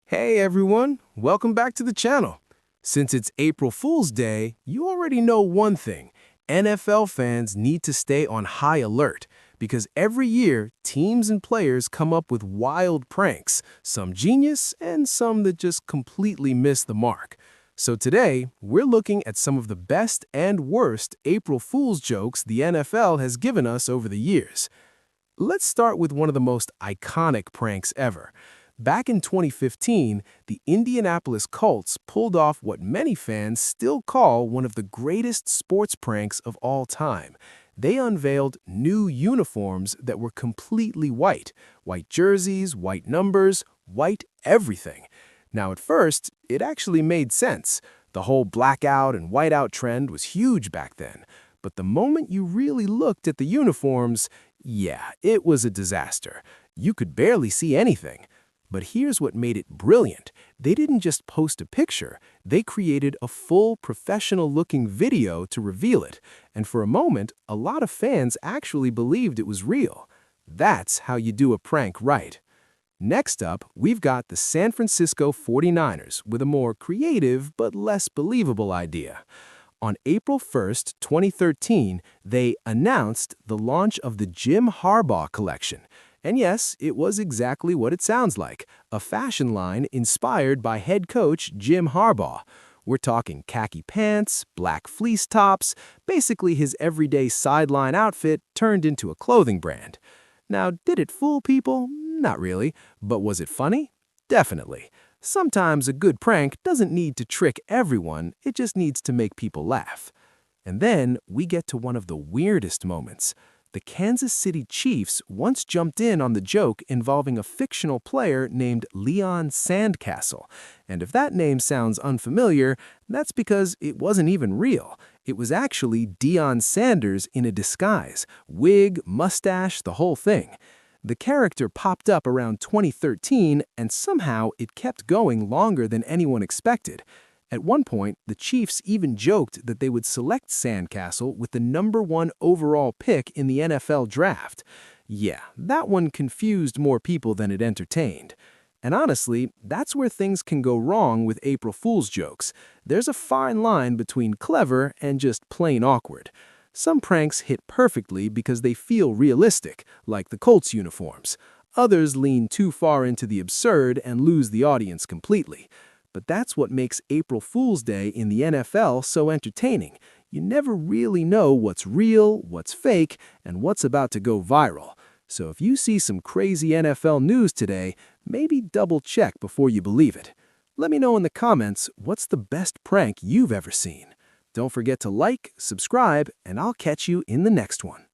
Hey everyone, welcome back to the channel. Since it's April Fool's Day, you already know one thing. NFL fans need to stay on high alert because every year, teams and players come up with wild pranks, some genius and some that just completely miss the mark. So today, we're looking at some of the best and worst April Fool's jokes the NFL has given us over the years. Let's start with one of the most iconic pranks ever. Back in 2015, the Indianapolis Colts pulled off what many fans still call one of the greatest sports pranks of all time. They unveiled new uniforms that were completely white. White jerseys, white numbers, white everything. Now at first, it actually made sense. The whole blackout and whiteout trend was huge back then. But the moment you really looked at the uniforms, yeah, it was a disaster. You could barely see anything. But here's what made it brilliant. They didn't just post a picture, they created a full professional-looking video to reveal it. And for a moment, a lot of fans actually believed it was real. That's how you do a prank right. Next up, we've got the San Francisco 49ers with a more creative but less believable idea. On April 1st, 2013, they announced the launch of the Jim Harbaugh collection. And yes, it was exactly what it sounds like, a fashion line inspired by head coach Jim Harbaugh. We're talking khaki pants, black fleece tops, basically his everyday sideline outfit turned into a clothing brand. Now, did it fool people? Not really. But was it funny? Definitely. Sometimes a good prank doesn't need to trick everyone, it just needs to make people laugh. And then we get to one of the weirdest moments. The Kansas City Chiefs once jumped in on the joke involving a fictional player named Deion Sanders. And if that name sounds unfamiliar, that's because it wasn't even real. It was actually Deion Sanders in a disguise, wig, mustache, the whole thing. The character popped up around 2013, and somehow it kept going longer than anyone expected. At one point, the Chiefs even joked that they would select Sandcastle with the #1 overall pick in the NFL draft. Yeah, that one confused more people than it entertained. And honestly, that's where things can go wrong with April Fool's jokes. There's a fine line between clever and just plain awkward. Some pranks hit perfectly because they feel realistic, like the Colts uniforms. Others lean too far into the absurd and lose the audience completely. But that's what makes April Fool's Day in the NFL so entertaining. You never really know what's real, what's fake, and what's about to go viral. So if you see some crazy NFL news today, maybe double-check before you believe it. Let me know in the comments what's the best prank you've ever seen. Don't forget to like, subscribe, and I'll catch you in the next one.